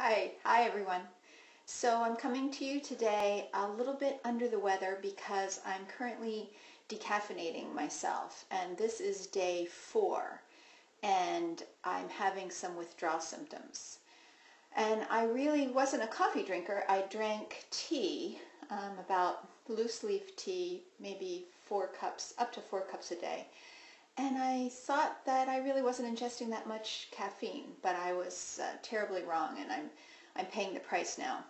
Hi everyone. So I'm coming to you today a little bit under the weather because I'm currently decaffeinating myself, and this is day 4 and I'm having some withdrawal symptoms. And I really wasn't a coffee drinker. I drank tea, about loose leaf tea, maybe 4 cups, up to 4 cups a day. And I thought that I really wasn't ingesting that much caffeine, but I was terribly wrong, and I'm paying the price now.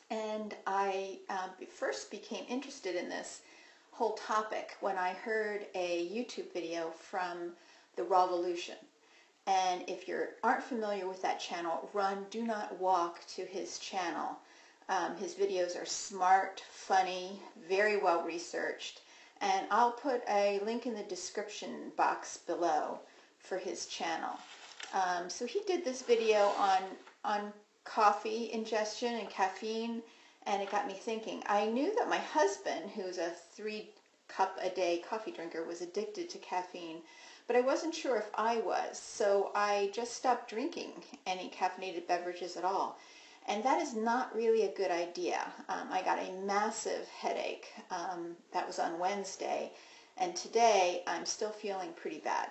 And I first became interested in this whole topic when I heard a YouTube video from the Rawvolution. And if you aren't familiar with that channel, run, do not walk to his channel. His videos are smart, funny, very well researched. And I'll put a link in the description box below for his channel. So he did this video on coffee ingestion and caffeine, and it got me thinking. I knew that my husband, who's a 3-cup-a-day coffee drinker, was addicted to caffeine, but I wasn't sure if I was. So I just stopped drinking any caffeinated beverages at all. And that is not really a good idea. I got a massive headache. That was on Wednesday, and today I'm still feeling pretty bad.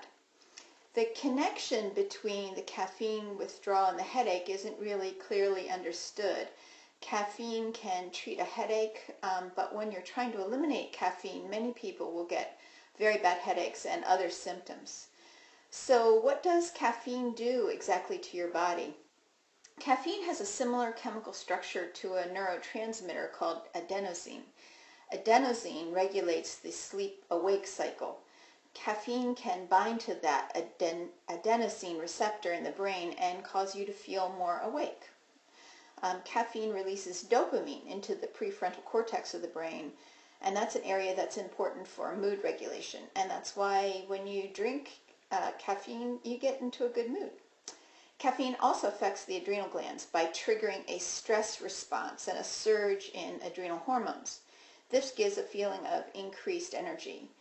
The connection between the caffeine withdrawal and the headache isn't really clearly understood. Caffeine can treat a headache, but when you're trying to eliminate caffeine, many people will get very bad headaches and other symptoms. So what does caffeine do exactly to your body? Caffeine has a similar chemical structure to a neurotransmitter called adenosine. Adenosine regulates the sleep-awake cycle. Caffeine can bind to that adenosine receptor in the brain and cause you to feel more awake. Caffeine releases dopamine into the prefrontal cortex of the brain, and that's an area that's important for mood regulation. And that's why when you drink caffeine, you get into a good mood. Caffeine also affects the adrenal glands by triggering a stress response and a surge in adrenal hormones. This gives a feeling of increased energy.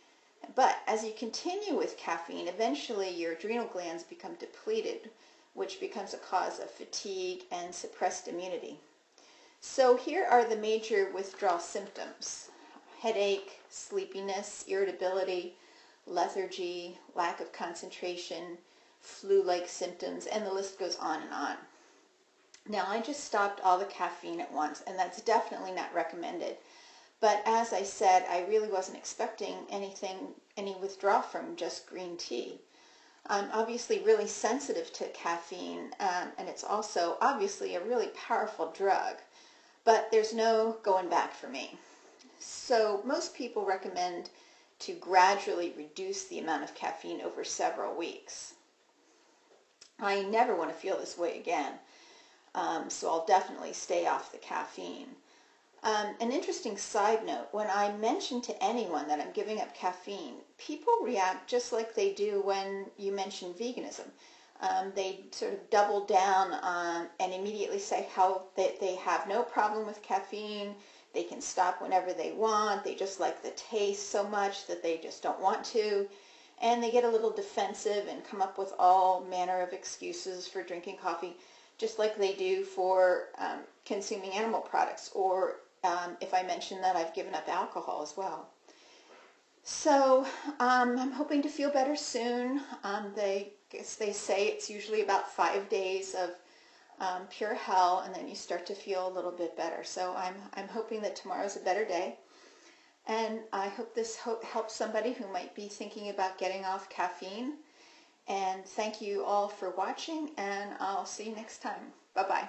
But as you continue with caffeine, eventually your adrenal glands become depleted, which becomes a cause of fatigue and suppressed immunity. So here are the major withdrawal symptoms: headache, sleepiness, irritability, lethargy, lack of concentration, flu-like symptoms, and the list goes on and on. Now, I just stopped all the caffeine at once, and that's definitely not recommended. But as I said, I really wasn't expecting any withdrawal from just green tea. I'm obviously really sensitive to caffeine, and it's also obviously a really powerful drug, but there's no going back for me. So most people recommend to gradually reduce the amount of caffeine over several weeks. I never want to feel this way again, so I'll definitely stay off the caffeine. An interesting side note, when I mention to anyone that I'm giving up caffeine, people react just like they do when you mention veganism. They sort of double down and immediately say how they have no problem with caffeine, they can stop whenever they want, they just like the taste so much that they just don't want to. And they get a little defensive and come up with all manner of excuses for drinking coffee, just like they do for consuming animal products, or if I mention that I've given up alcohol as well. So I'm hoping to feel better soon. They say it's usually about 5 days of pure hell, and then you start to feel a little bit better. So I'm hoping that tomorrow's a better day. And I hope this helps somebody who might be thinking about getting off caffeine. And thank you all for watching, and I'll see you next time. Bye-bye.